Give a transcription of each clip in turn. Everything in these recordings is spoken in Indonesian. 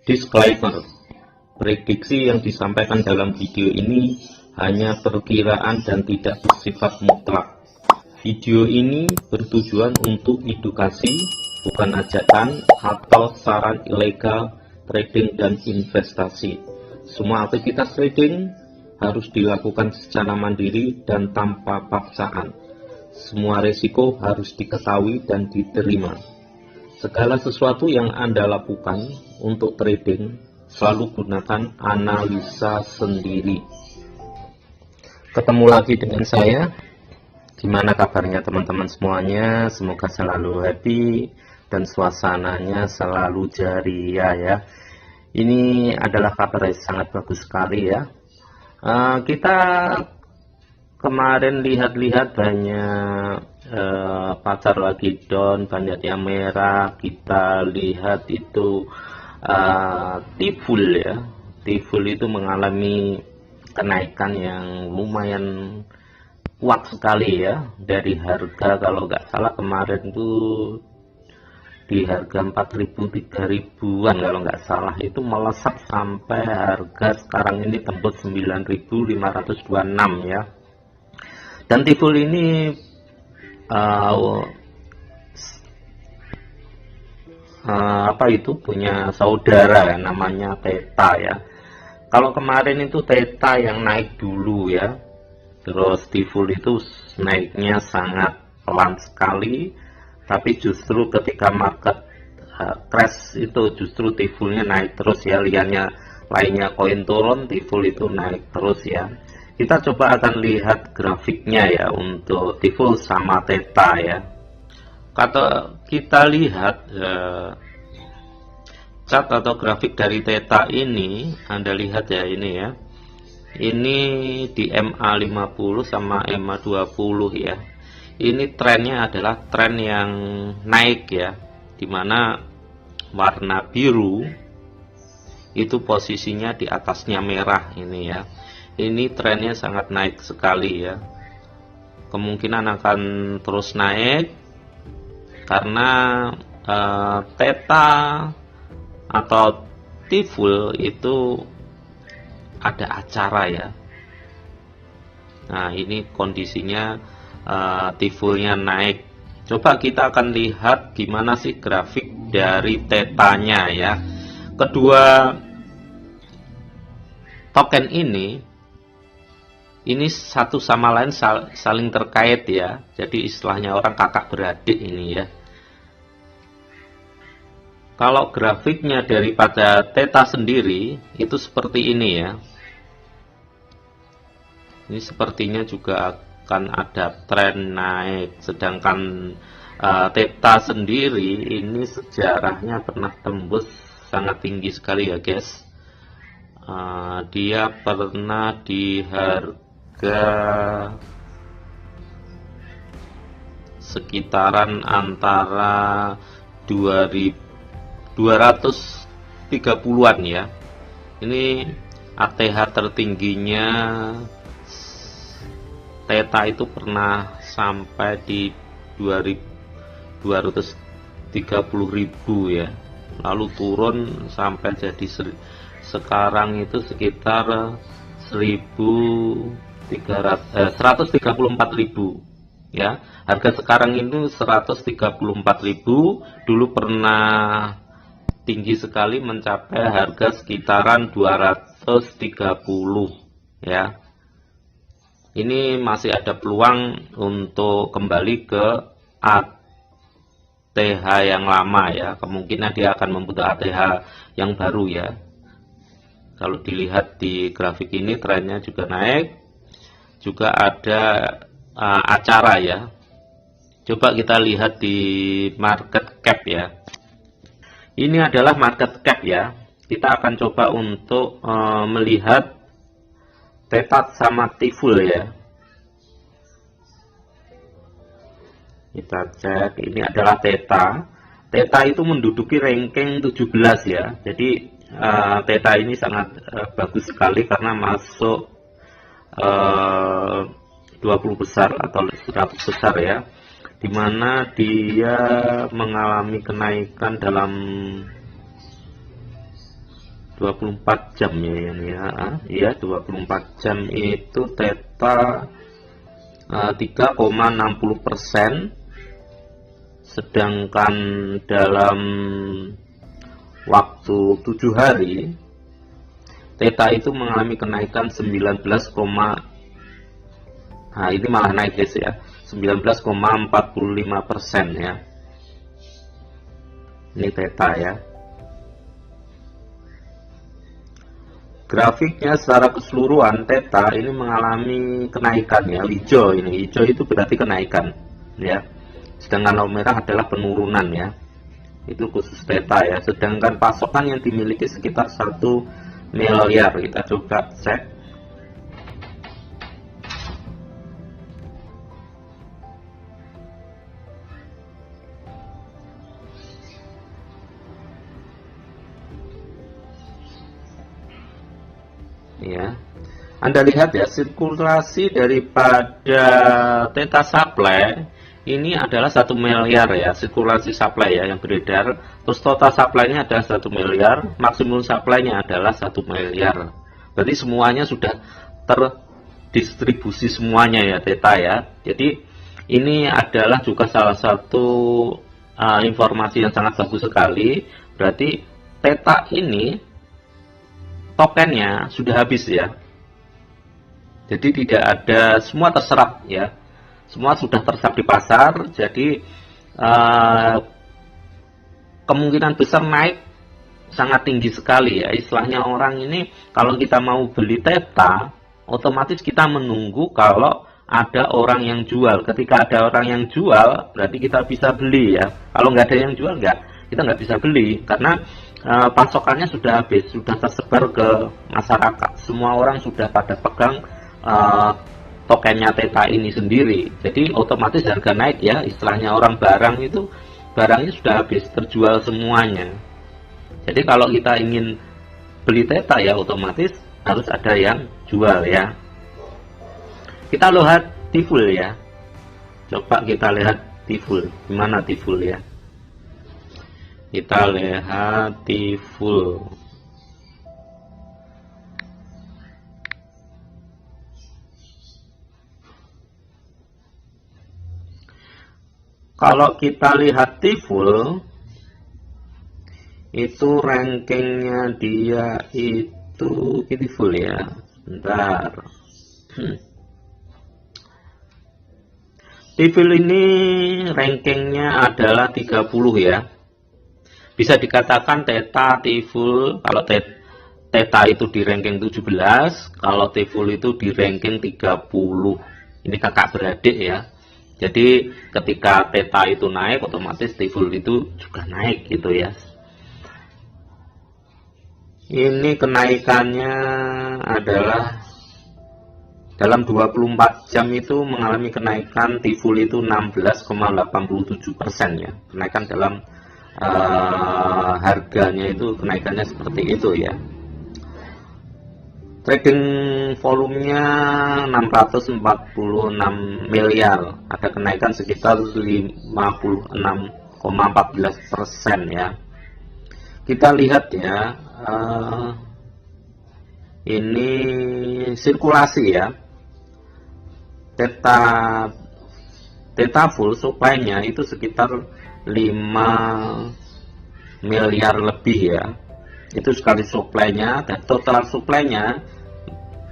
Disclaimer: prediksi yang disampaikan dalam video ini hanya perkiraan dan tidak bersifat mutlak. Video ini bertujuan untuk edukasi, bukan ajakan atau saran ilegal trading dan investasi. Semua aktivitas trading harus dilakukan secara mandiri dan tanpa paksaan. Semua risiko harus diketahui dan diterima. Segala sesuatu yang Anda lakukan untuk trading selalu gunakan analisa sendiri. Ketemu lagi dengan saya. Gimana kabarnya teman-teman semuanya? Semoga selalu happy dan suasananya selalu ceria ya. Ini adalah kabar yang sangat bagus sekali ya. Kita kemarin lihat-lihat banyak pasar lagi down, banyak yang merah. Kita lihat itu Tiful ya. Tiful itu mengalami kenaikan yang lumayan kuat sekali ya, dari harga kalau nggak salah kemarin tuh di harga 4.000 3.000-an kalau nggak salah, itu melesat sampai harga sekarang ini tembus 9.526 ya. Dan Tiful ini punya saudara ya, namanya Theta ya. Kalau kemarin itu Theta yang naik dulu ya, terus Tiful itu naiknya sangat pelan sekali, tapi justru ketika market crash itu justru Tifulnya naik terus ya. Lainnya koin turun, Tiful itu naik terus ya. Kita coba akan lihat grafiknya ya untuk Tiful sama Theta ya. Kata kita lihat chart atau grafik dari Theta ini, Anda lihat ya ini ya. Ini di MA50 sama MA20 ya. Ini trennya adalah tren yang naik ya, dimana warna biru itu posisinya di atasnya merah ini ya. Ini trennya sangat naik sekali ya. Kemungkinan akan terus naik karena Theta atau Tiful itu ada acara ya. Nah ini kondisinya Tifulnya naik. Coba kita akan lihat gimana sih grafik dari Theta-nya ya. Kedua token ini satu sama lain saling terkait ya. Jadi istilahnya orang kakak beradik ini ya. Kalau grafiknya daripada Theta sendiri itu seperti ini ya. Ini sepertinya juga akan ada tren naik. Sedangkan Theta sendiri ini sejarahnya pernah tembus sangat tinggi sekali ya guys. Dia pernah di harga sekitaran antara 230-an ya. Ini ATH tertingginya Theta itu pernah sampai di 230.000 ya. Lalu turun sampai jadi sekarang itu sekitar 134.000 ya. Harga sekarang itu 134.000. Dulu pernah tinggi sekali mencapai harga sekitaran 230 ya. Ini masih ada peluang untuk kembali ke ATH yang lama ya. Kemungkinan dia akan membutuhkan ATH yang baru ya. Kalau dilihat di grafik ini trennya juga naik. Juga ada acara ya. Coba kita lihat di market cap ya. Ini adalah market cap ya. Kita akan coba untuk melihat Theta sama Tiful ya. Kita cek, ini adalah Theta. Theta itu menduduki ranking 17 ya. Jadi Theta ini sangat bagus sekali karena masuk 20 besar atau 100 besar ya. Dimana dia mengalami kenaikan dalam 24 jam ya ini ya. Iya, 24 jam itu theta 3,60%, sedangkan dalam waktu 7 hari theta itu mengalami kenaikan 19, nah ini malah naik guys ya, 19,45% ya. Ini theta ya. Grafiknya secara keseluruhan theta ini mengalami kenaikan ya, hijau ini, hijau itu berarti kenaikan ya. Sedangkan lampu merah adalah penurunan ya. Itu khusus theta ya. Sedangkan pasokan yang dimiliki sekitar 1 miliar. Kita coba cek. Ya, Anda lihat ya, sirkulasi daripada theta supply ini adalah 1 miliar ya, sirkulasi supply ya yang beredar. Terus total supply-nya adalah 1 miliar, maksimum supply-nya adalah 1 miliar. Berarti semuanya sudah terdistribusi semuanya ya theta ya. Jadi ini adalah juga salah satu informasi yang sangat bagus sekali. Berarti theta ini tokennya sudah habis ya. Jadi tidak ada, semua terserap ya. Semua sudah terserap di pasar. Jadi kemungkinan besar naik sangat tinggi sekali ya. Istilahnya orang ini kalau kita mau beli theta, otomatis kita menunggu kalau ada orang yang jual. Ketika ada orang yang jual, berarti kita bisa beli ya. Kalau nggak ada yang jual, kita nggak bisa beli karena pasokannya sudah habis, sudah tersebar ke masyarakat. Semua orang sudah pada pegang tokennya theta ini sendiri. Jadi otomatis harga naik ya. Istilahnya orang barang itu, barangnya sudah habis, terjual semuanya. Jadi kalau kita ingin beli theta ya otomatis harus ada yang jual ya. Kita lihat T-Full ya. Coba kita lihat T-Full. Gimana T-Full ya? Kita lihat T-Full. Kalau kita lihat T-Full, itu rankingnya dia itu T-Full ya. Bentar. T-Full ini rankingnya adalah 30 ya. Bisa dikatakan theta T-Full, kalau theta itu di ranking 17, kalau T-Full itu di ranking 30. Ini kakak beradik ya. Jadi ketika theta itu naik, otomatis T-Full itu juga naik gitu ya. Ini kenaikannya adalah dalam 24 jam itu mengalami kenaikan T-Full itu 16,87% ya. Kenaikan dalam harganya itu kenaikannya seperti itu ya. Trading volumenya 646 miliar, ada kenaikan sekitar 56,14% ya. Kita lihat ya, ini sirkulasi ya. Theta full supply-nya itu sekitar 5 miliar lebih ya. Itu sekali supply-nya, dan total supply-nya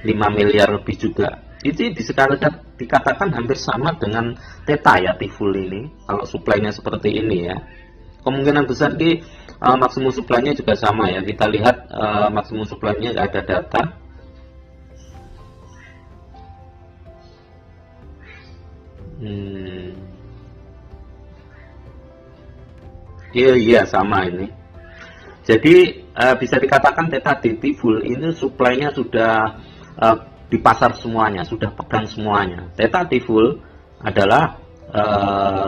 5 miliar lebih juga. Itu dikatakan hampir sama dengan theta ya, T-Full ini. Kalau supply-nya seperti ini ya. Kemungkinan besar di maksimum supply-nya juga sama ya. Kita lihat maksimum supply-nya nggak ada data. Iya sama ini. Jadi bisa dikatakan theta di T-Full ini supply-nya sudah di pasar semuanya, sudah pegang semuanya. Theta T-Full adalah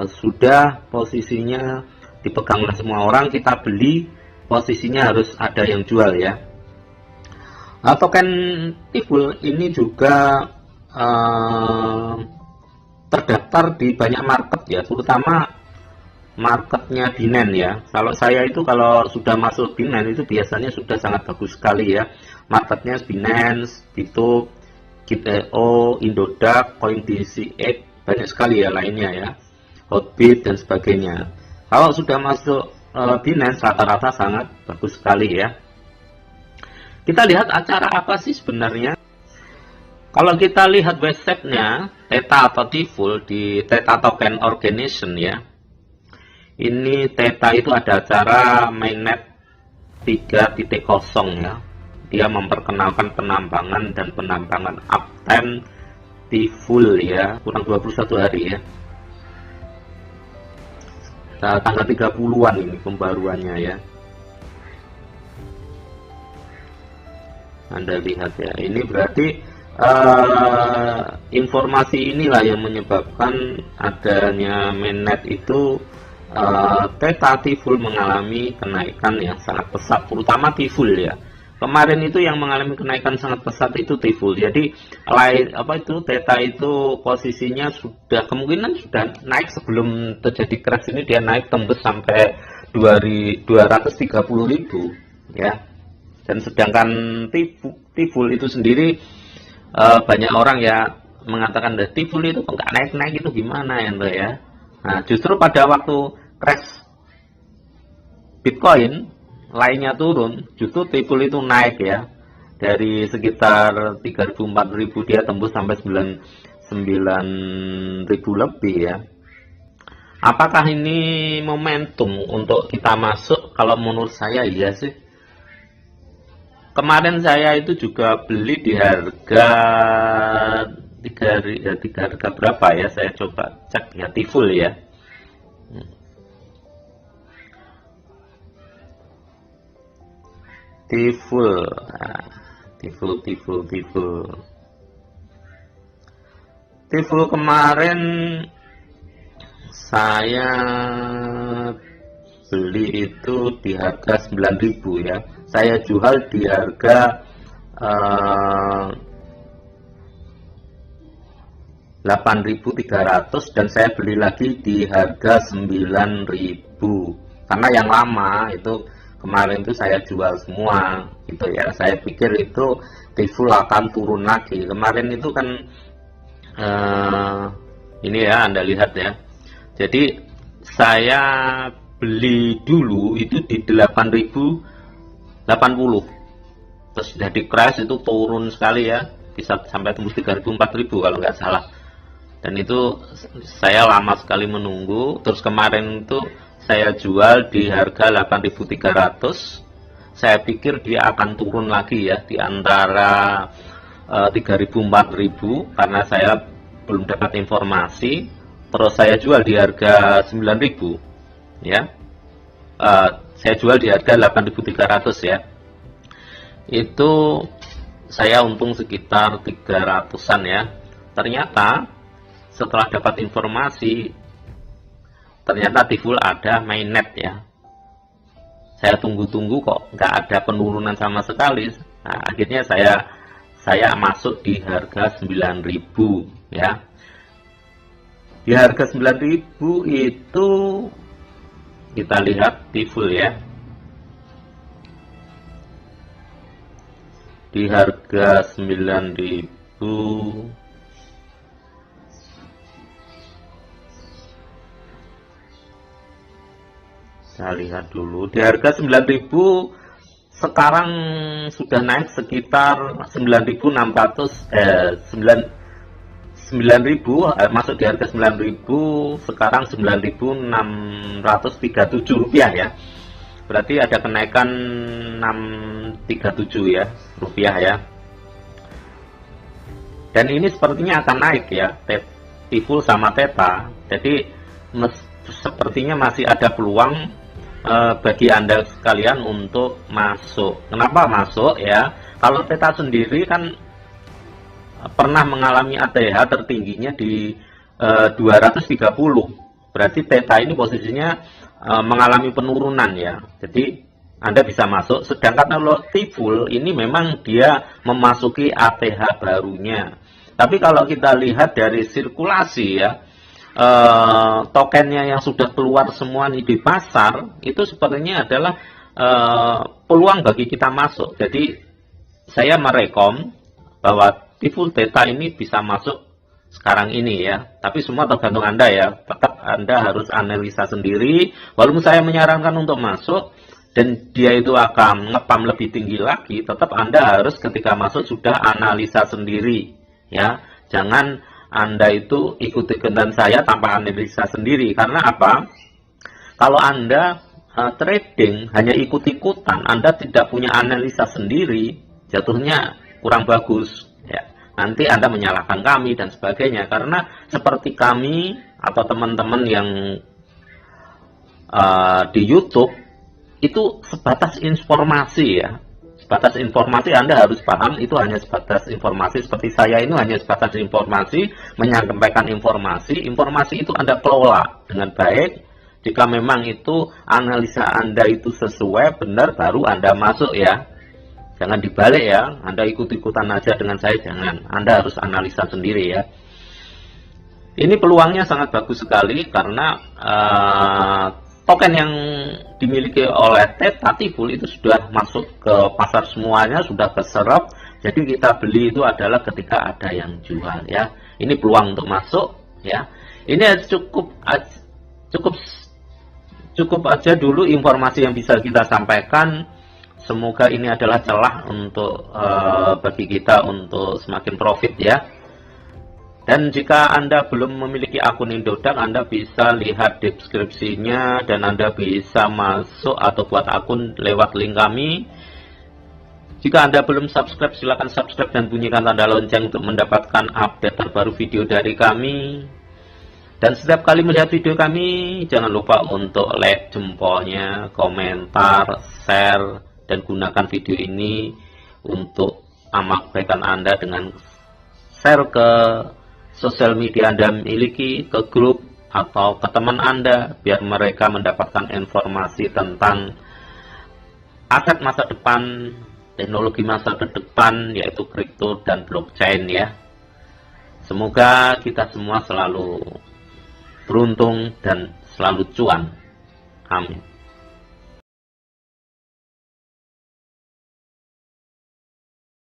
sudah posisinya dipegang oleh semua orang, kita beli, posisinya harus ada yang jual ya. Token T-Full ini juga terdaftar di banyak market ya, terutama marketnya Binance ya. Kalau saya itu kalau sudah masuk Binance itu biasanya sudah sangat bagus sekali ya. Marketnya Binance, Bito, Git.io, Indodax, CoinDCX, banyak sekali ya lainnya ya. Hotbit dan sebagainya. Kalau sudah masuk Binance rata-rata sangat bagus sekali ya. Kita lihat acara apa sih sebenarnya? Kalau kita lihat websitenya Theta atau Tiful di Theta Token Organization ya. Ini Theta itu ada acara mainnet 3.0 ya. Dia memperkenalkan penambangan dan penambangan uptime Tiful ya, kurang 21 hari ya. Tanggal 30-an ini pembaruannya ya. Anda lihat ya, ini berarti informasi inilah yang menyebabkan adanya mainnet itu Theta Tiful mengalami kenaikan yang sangat pesat, terutama Tiful ya. Kemarin itu yang mengalami kenaikan sangat pesat itu Tiful. Jadi Theta itu posisinya sudah kemungkinan sudah naik sebelum terjadi crash ini, dia naik tembus sampai 230.000 ya. Dan sedangkan Tiful itu sendiri banyak orang ya mengatakan Tiful itu kok nggak naik-naik, itu gimana ya. Nah, justru pada waktu crash Bitcoin lainnya turun, justru Tiful itu naik ya. Dari sekitar 3.000-4.000 dia tembus sampai 9.000 lebih ya. Apakah ini momentum untuk kita masuk? Kalau menurut saya iya sih. Kemarin saya itu juga beli di harga 3 harga berapa ya? Saya coba cek ya, Tiful ya. Tiful kemarin saya beli itu di harga 9.000 ya. Saya jual di harga 8.300 dan saya beli lagi di harga 9.000 karena yang lama itu kemarin itu saya jual semua gitu ya. Saya pikir itu Tiful akan turun lagi. Kemarin itu kan ini ya, Anda lihat ya. Jadi saya beli dulu itu di 8.080. Terus jadi crash itu turun sekali ya. Bisa sampai tembus 3.000 4.000 kalau nggak salah. Dan itu saya lama sekali menunggu. Terus kemarin itu saya jual di harga 8.300. Saya pikir dia akan turun lagi ya di antara 3.000 4.000 karena saya belum dapat informasi. Terus saya jual di harga 9.000 ya. Saya jual di harga 8.300 ya. Itu saya untung sekitar 300-an ya. Ternyata setelah dapat informasi, ternyata Tiful ada mainnet ya. Saya tunggu-tunggu kok nggak ada penurunan sama sekali. Nah, akhirnya saya masuk di harga 9.000 ya. Di harga 9.000 itu kita lihat Tiful ya. Di harga 9.000 saya lihat dulu, di harga 9.000 sekarang sudah naik sekitar 9.000 masuk di harga 9.000, sekarang 9.637 rupiah ya. Berarti ada kenaikan 637 ya rupiah ya. Dan ini sepertinya akan naik ya, Tiful sama Theta. Jadi sepertinya masih ada peluang bagi Anda sekalian untuk masuk. Kenapa masuk ya? Kalau Theta sendiri kan pernah mengalami ATH tertingginya di 230. Berarti Theta ini posisinya mengalami penurunan ya. Jadi Anda bisa masuk. Sedangkan kalau Tiful ini memang dia memasuki ATH barunya. Tapi kalau kita lihat dari sirkulasi ya, tokennya yang sudah keluar semua nih di pasar, itu sepertinya adalah peluang bagi kita masuk. Jadi saya merekom bahwa Tiful Theta ini bisa masuk sekarang ini ya, tapi semua tergantung Anda ya. Tetap Anda harus analisa sendiri. Walaupun saya menyarankan untuk masuk dan dia itu akan ngepam lebih tinggi lagi, tetap Anda harus ketika masuk sudah analisa sendiri ya. Jangan Anda itu ikut-ikutan saya tanpa analisa sendiri. Karena apa? Kalau Anda trading hanya ikut-ikutan, Anda tidak punya analisa sendiri, jatuhnya kurang bagus ya. Nanti Anda menyalahkan kami dan sebagainya. Karena seperti kami atau teman-teman yang di YouTube itu sebatas informasi ya. Sebatas informasi, Anda harus paham itu hanya sebatas informasi. Seperti saya ini hanya sebatas informasi, menyampaikan informasi. Informasi itu Anda kelola dengan baik. Jika memang itu analisa Anda itu sesuai, benar, baru Anda masuk ya. Jangan dibalik ya, Anda ikut-ikutan aja dengan saya, jangan. Anda harus analisa sendiri ya. Ini peluangnya sangat bagus sekali karena token yang dimiliki oleh Theta Tiful itu sudah masuk ke pasar semuanya, sudah keserap. Jadi kita beli itu adalah ketika ada yang jual ya. Ini peluang untuk masuk ya. Ini cukup aja dulu informasi yang bisa kita sampaikan. Semoga ini adalah celah untuk bagi kita untuk semakin profit ya. Dan jika Anda belum memiliki akun Indodax, Anda bisa lihat deskripsinya dan Anda bisa masuk atau buat akun lewat link kami. Jika Anda belum subscribe, silakan subscribe dan bunyikan tanda lonceng untuk mendapatkan update terbaru video dari kami. Dan setiap kali melihat video kami, jangan lupa untuk like jempolnya, komentar, share, dan gunakan video ini untuk amal kebaikan Anda dengan share ke sosial media Anda miliki, ke grup atau ke teman Anda, biar mereka mendapatkan informasi tentang aset masa depan, teknologi masa depan, yaitu kripto dan blockchain ya. Semoga kita semua selalu beruntung dan selalu cuan. Amin.